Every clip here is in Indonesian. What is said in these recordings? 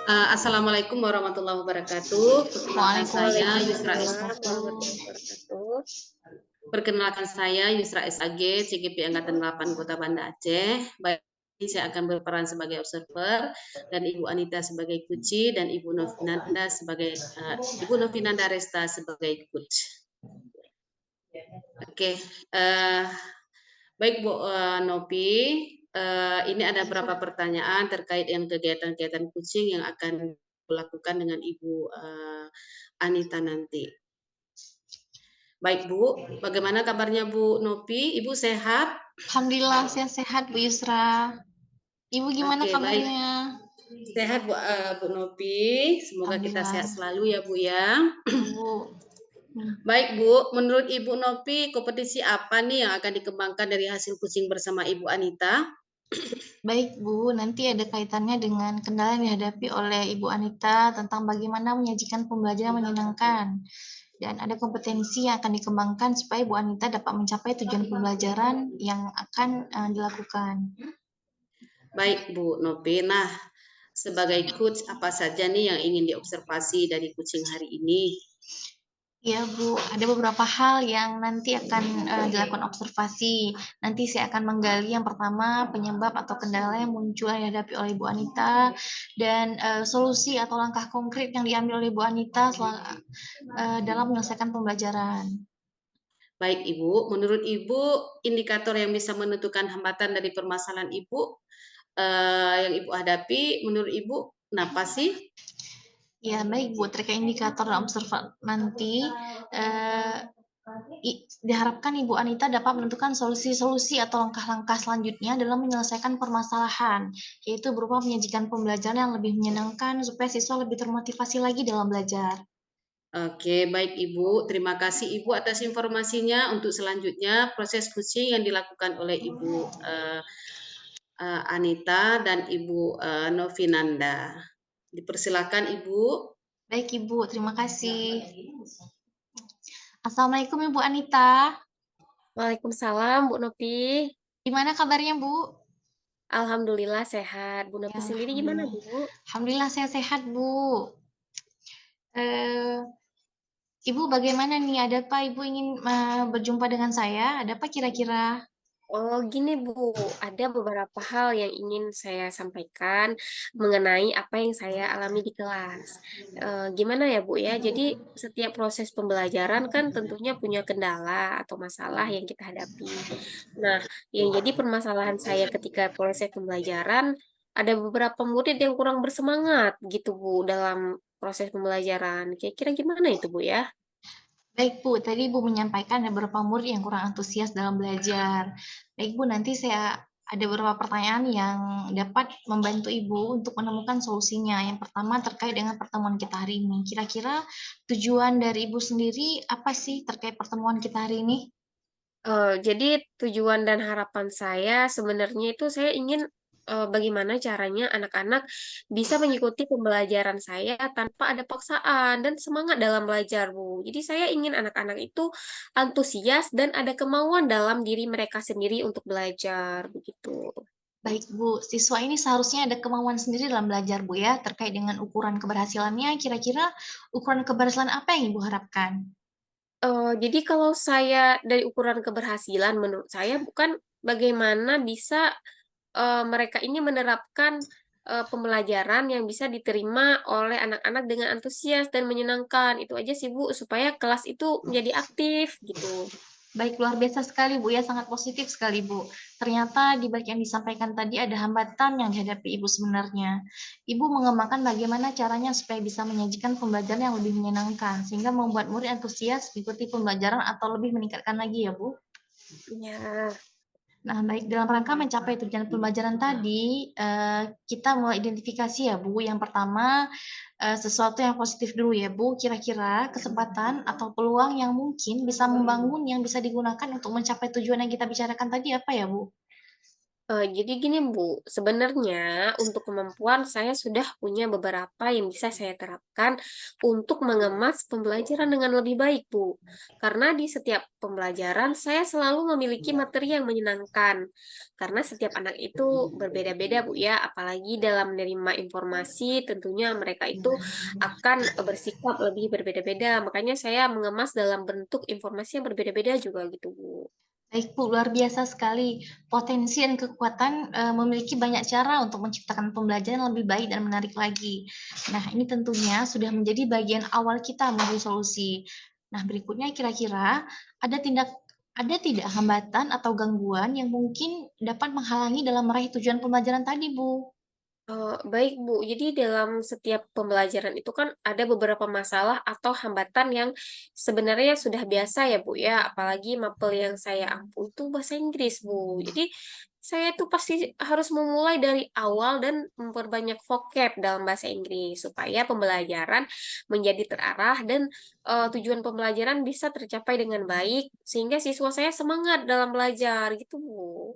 Assalamualaikum warahmatullahi wabarakatuh. Waalaikumsalam warahmatullahi wabarakatuh. Perkenalkan saya Yusra SAG, CGP Angkatan 8 Kota Banda Aceh. Baik, ini saya akan berperan sebagai observer dan Ibu Anita sebagai Kuci dan Ibu Novinanda Resta sebagai coach. Oke, baik Bu Novi, ini ada beberapa pertanyaan terkait dengan kegiatan-kegiatan kucing yang akan dilakukan dengan Ibu Anita nanti. Baik Bu, bagaimana kabarnya Bu Novi? Ibu sehat? Alhamdulillah saya sehat Bu Yusra. Ibu gimana Oke, baik. kabarnya? Sehat Bu Novi. Semoga kita Alhamdulillah. sehat selalu ya Bu ya. Bu. Baik Bu, menurut Ibu Novi kompetisi apa nih yang akan dikembangkan dari hasil kucing bersama Ibu Anita? Baik Bu, nanti ada kaitannya dengan kendala yang dihadapi oleh Ibu Anita tentang bagaimana menyajikan pembelajaran menyenangkan. Dan ada kompetensi yang akan dikembangkan supaya Bu Anita dapat mencapai tujuan pembelajaran yang akan dilakukan. Baik Bu Novi. Nah, sebagai coach apa saja nih yang ingin diobservasi dari kucing hari ini? Ya Bu, ada beberapa hal yang nanti akan dilakukan observasi. Nanti saya akan menggali yang pertama penyebab atau kendala yang muncul yang dihadapi oleh Ibu Anita dan solusi atau langkah konkret yang diambil oleh Ibu Anita dalam menyelesaikan pembelajaran. Baik Ibu, menurut Ibu indikator yang bisa menentukan hambatan dari permasalahan Ibu yang Ibu hadapi, menurut Ibu kenapa sih? Ya baik Bu, terkait indikator dan observasi nanti eh, diharapkan Ibu Anita dapat menentukan solusi-solusi atau langkah-langkah selanjutnya dalam menyelesaikan permasalahan, yaitu berupa menyajikan pembelajaran yang lebih menyenangkan supaya siswa lebih termotivasi lagi dalam belajar. Oke, baik Ibu. Terima kasih Ibu atas informasinya. Untuk selanjutnya proses kucing yang dilakukan oleh Ibu Anita dan Ibu Novinanda. Dipersilakan Ibu. Baik Ibu, terima kasih. Assalamualaikum Ibu Anita. Waalaikumsalam Bu Novi. Gimana kabarnya Bu? Alhamdulillah sehat. Bu Ya, Novi sendiri gimana Bu? Alhamdulillah saya sehat Bu. Eh, Ibu bagaimana nih? Ada apa Ibu ingin berjumpa dengan saya? Ada apa kira-kira? Oh gini Bu, ada beberapa hal yang ingin saya sampaikan mengenai apa yang saya alami di kelas. Gimana ya Bu ya? Jadi setiap proses pembelajaran kan tentunya punya kendala atau masalah yang kita hadapi. Nah, yang jadi permasalahan saya ketika proses pembelajaran ada beberapa murid yang kurang bersemangat gitu Bu dalam proses pembelajaran. Kira-kira gimana itu Bu ya? Baik Bu, tadi Ibu menyampaikan ada beberapa murid yang kurang antusias dalam belajar. Baik Bu, nanti saya ada beberapa pertanyaan yang dapat membantu Ibu untuk menemukan solusinya. Yang pertama terkait dengan pertemuan kita hari ini. Kira-kira tujuan dari Ibu sendiri apa sih terkait pertemuan kita hari ini? Jadi tujuan dan harapan saya sebenarnya itu saya ingin bagaimana caranya anak-anak bisa mengikuti pembelajaran saya tanpa ada paksaan dan semangat dalam belajar, Bu. Jadi saya ingin anak-anak itu antusias dan ada kemauan dalam diri mereka sendiri untuk belajar, begitu. Baik Bu, siswa ini seharusnya ada kemauan sendiri dalam belajar Bu ya, terkait dengan ukuran keberhasilannya. Kira-kira ukuran keberhasilan apa yang Ibu harapkan? Jadi kalau saya dari ukuran keberhasilan menurut saya bukan bagaimana bisa mereka ini menerapkan pembelajaran yang bisa diterima oleh anak-anak dengan antusias dan menyenangkan. Itu aja sih Bu, supaya kelas itu menjadi aktif gitu. Baik, luar biasa sekali Bu ya, sangat positif sekali Bu. Ternyata di balik yang disampaikan tadi ada hambatan yang dihadapi Ibu sebenarnya. Ibu mengembangkan bagaimana caranya supaya bisa menyajikan pembelajaran yang lebih menyenangkan, sehingga membuat murid antusias mengikuti pembelajaran atau lebih meningkatkan lagi ya Bu. Ya, Nah, baik dalam rangka mencapai tujuan pembelajaran tadi, kita mulai identifikasi ya Bu. Yang pertama, sesuatu yang positif dulu ya Bu. Kira-kira kesempatan atau peluang yang mungkin bisa membangun yang bisa digunakan untuk mencapai tujuan yang kita bicarakan tadi apa ya Bu? Jadi gini Bu, sebenarnya untuk kemampuan saya sudah punya beberapa yang bisa saya terapkan untuk mengemas pembelajaran dengan lebih baik Bu. Karena di setiap pembelajaran saya selalu memiliki materi yang menyenangkan. Karena setiap anak itu berbeda-beda Bu ya, apalagi dalam menerima informasi tentunya mereka itu akan bersikap lebih berbeda-beda. Makanya saya mengemas dalam bentuk informasi yang berbeda-beda juga gitu Bu. Baik Bu, luar biasa sekali. Potensi dan kekuatan memiliki banyak cara untuk menciptakan pembelajaran yang lebih baik dan menarik lagi. Nah, ini tentunya sudah menjadi bagian awal kita mencari solusi. Nah, berikutnya kira-kira ada tidak hambatan atau gangguan yang mungkin dapat menghalangi dalam meraih tujuan pembelajaran tadi, Bu? Baik Bu, jadi dalam setiap pembelajaran itu kan ada beberapa masalah atau hambatan yang sebenarnya sudah biasa ya Bu ya, apalagi mapel yang saya ampu itu bahasa Inggris Bu. Jadi saya tuh pasti harus memulai dari awal dan memperbanyak vocab dalam bahasa Inggris supaya pembelajaran menjadi terarah dan tujuan pembelajaran bisa tercapai dengan baik sehingga siswa saya semangat dalam belajar gitu Bu.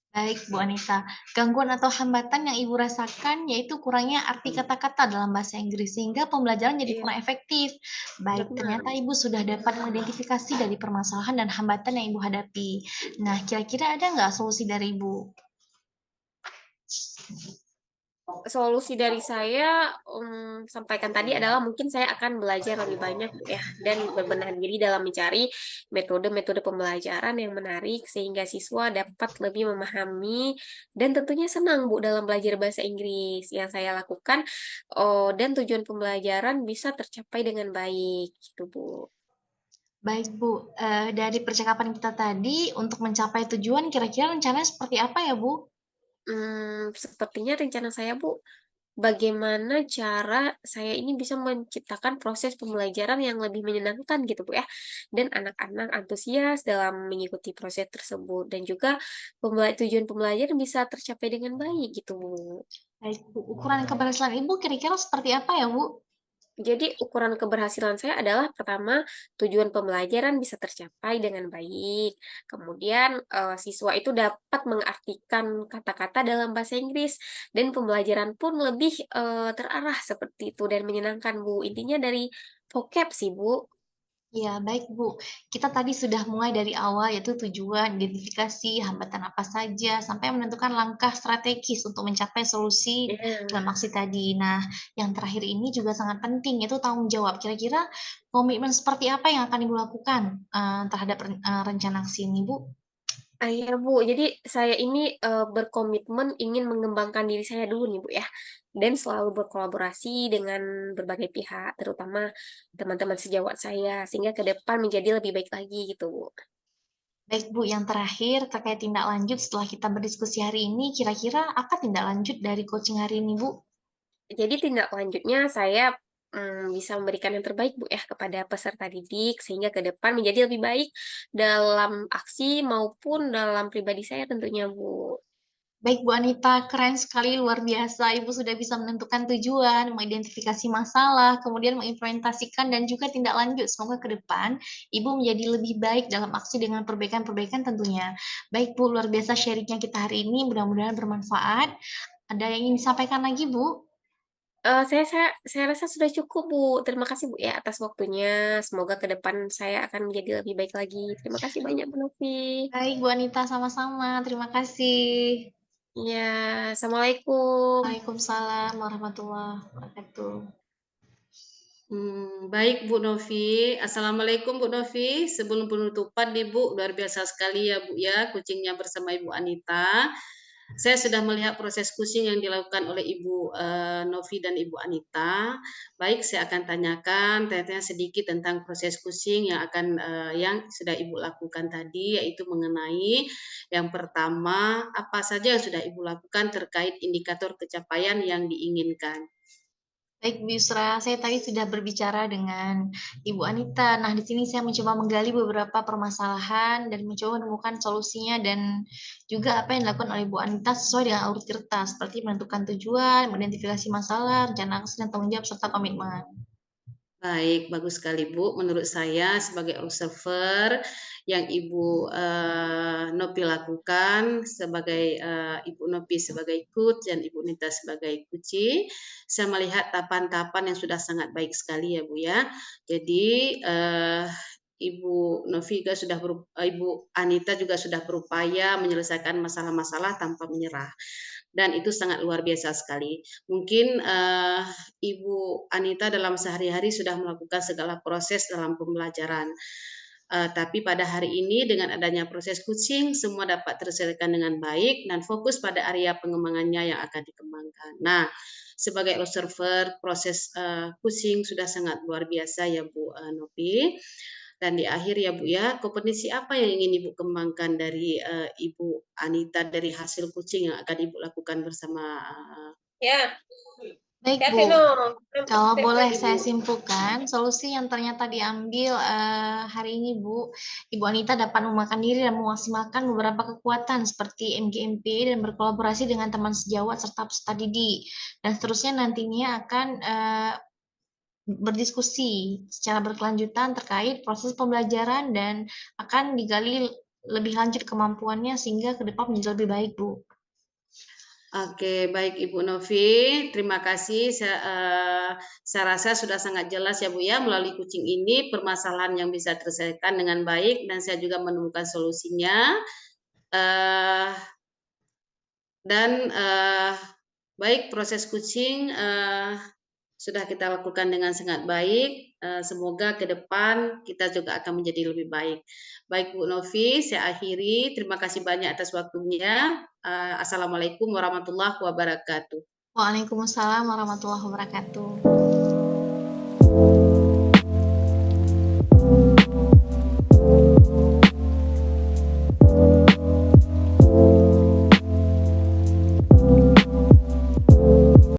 Baik, Bu Anita. Gangguan atau hambatan yang Ibu rasakan yaitu kurangnya arti kata-kata dalam bahasa Inggris, sehingga pembelajaran jadi Iya, kurang efektif. Baik, ternyata benar. Ibu sudah dapat mengidentifikasi dari permasalahan dan hambatan yang Ibu hadapi. Nah, kira-kira ada nggak solusi dari Ibu? Solusi dari saya, sampaikan tadi adalah mungkin saya akan belajar lebih banyak, Bu, ya, dan berbenah diri dalam mencari metode-metode pembelajaran yang menarik sehingga siswa dapat lebih memahami dan tentunya senang, Bu, dalam belajar bahasa Inggris yang saya lakukan, dan tujuan pembelajaran bisa tercapai dengan baik, gitu, Bu. Baik, Bu. Dari percakapan kita tadi, untuk mencapai tujuan kira-kira rencananya seperti apa ya, Bu? Sepertinya rencana saya, Bu, bagaimana cara saya ini bisa menciptakan proses pembelajaran yang lebih menyenangkan gitu Bu ya, dan anak-anak antusias dalam mengikuti proses tersebut dan juga tujuan pembelajaran bisa tercapai dengan baik gitu Bu. Baik, Bu. Ukuran keberhasilan Ibu kira-kira seperti apa ya, Bu? Jadi ukuran keberhasilan saya adalah pertama, tujuan pembelajaran bisa tercapai dengan baik. Kemudian siswa itu dapat mengartikan kata-kata dalam bahasa Inggris dan pembelajaran pun lebih terarah seperti itu dan menyenangkan, Bu. Intinya dari vocab sih, Bu. Ya, baik Bu. Kita tadi sudah mulai dari awal yaitu tujuan, identifikasi, hambatan apa saja, sampai menentukan langkah strategis untuk mencapai solusi Iya. dalam aksi tadi. Nah, yang terakhir ini juga sangat penting yaitu tanggung jawab. Kira-kira komitmen seperti apa yang akan Ibu lakukan terhadap rencana aksi ini, Bu? Iya, Bu. Jadi saya ini, berkomitmen ingin mengembangkan diri saya dulu nih, Bu, ya. Dan selalu berkolaborasi dengan berbagai pihak, terutama teman-teman sejawat saya, sehingga ke depan menjadi lebih baik lagi gitu, Bu. Baik Bu, yang terakhir terkait tindak lanjut setelah kita berdiskusi hari ini, kira-kira apa tindak lanjut dari coaching hari ini, Bu? Jadi tindak lanjutnya saya, bisa memberikan yang terbaik, Bu, ya, kepada peserta didik, sehingga ke depan menjadi lebih baik dalam aksi maupun dalam pribadi saya tentunya, Bu. Baik Bu Anita, keren sekali, luar biasa. Ibu sudah bisa menentukan tujuan, mengidentifikasi masalah, kemudian mengimplementasikan dan juga tindak lanjut. Semoga ke depan Ibu menjadi lebih baik dalam aksi dengan perbaikan-perbaikan tentunya. Baik Bu, luar biasa sharing-nya kita hari ini, mudah-mudahan bermanfaat. Ada yang ingin disampaikan lagi Bu? Saya rasa sudah cukup, Bu. Terima kasih, Bu, ya, atas waktunya. Semoga ke depan saya akan menjadi lebih baik lagi. Terima kasih banyak, Bu Novi. Baik Bu Anita, sama-sama. Terima kasih. Iya, assalamualaikum. Waalaikumsalam warahmatullahi wabarakatuh. Baik Bu Novi. Assalamualaikum Bu Novi. Sebelum penutupan nih Bu, luar biasa sekali ya Bu ya, kucingnya bersama Ibu Anita. Saya sudah melihat proses kucing yang dilakukan oleh Ibu Novi dan Ibu Anita. Baik, saya akan tanya sedikit tentang proses kucing yang sudah Ibu lakukan tadi, yaitu mengenai yang pertama, apa saja yang sudah Ibu lakukan terkait indikator pencapaian yang diinginkan. Baik, Bu Yusra, saya tadi sudah berbicara dengan Ibu Anita. Nah, di sini saya mencoba menggali beberapa permasalahan dan mencoba menemukan solusinya dan juga apa yang dilakukan oleh Bu Anita sesuai dengan alur cerita, seperti menentukan tujuan, mengidentifikasi masalah, rencana aksi, dan tanggung jawab, serta komitmen. Baik, bagus sekali Bu. Menurut saya sebagai observer yang Ibu Nopi lakukan sebagai Ibu Nopi sebagai coach dan Ibu Nita sebagai kuci, saya melihat tahapan-tahapan yang sudah sangat baik sekali ya Bu ya. Jadi Ibu Novi juga Ibu Anita juga sudah berupaya menyelesaikan masalah-masalah tanpa menyerah. Dan itu sangat luar biasa sekali. Mungkin Ibu Anita dalam sehari-hari sudah melakukan segala proses dalam pembelajaran. Tapi pada hari ini dengan adanya proses coaching, semua dapat terselesaikan dengan baik dan fokus pada area pengembangannya yang akan dikembangkan. Nah, sebagai observer, proses coaching sudah sangat luar biasa ya Bu Novi. Dan di akhir ya Bu ya, kompetensi apa yang ingin Ibu kembangkan dari Ibu Anita dari hasil coaching yang akan Ibu lakukan bersama Ya, Baik hati-hati Bu, no. kalau boleh Ibu. saya simpulkan, solusi yang ternyata diambil hari ini Bu, Ibu Anita dapat memakan diri dan memaksimalkan beberapa kekuatan seperti MGMP dan berkolaborasi dengan teman sejawat serta peserta didik. Dan seterusnya nantinya akan berdiskusi secara berkelanjutan terkait proses pembelajaran dan akan digali lebih lanjut kemampuannya sehingga ke depan menjadi lebih baik Bu. Oke, baik Ibu Novi, terima kasih. Saya rasa sudah sangat jelas ya Bu ya, melalui coaching ini permasalahan yang bisa terselesaikan dengan baik dan saya juga menemukan solusinya. Eh, dan baik proses coaching sudah kita lakukan dengan sangat baik. Semoga ke depan kita juga akan menjadi lebih baik. Baik Bu Novi, saya akhiri. Terima kasih banyak atas waktunya. Assalamualaikum warahmatullahi wabarakatuh. Waalaikumsalam warahmatullahi wabarakatuh.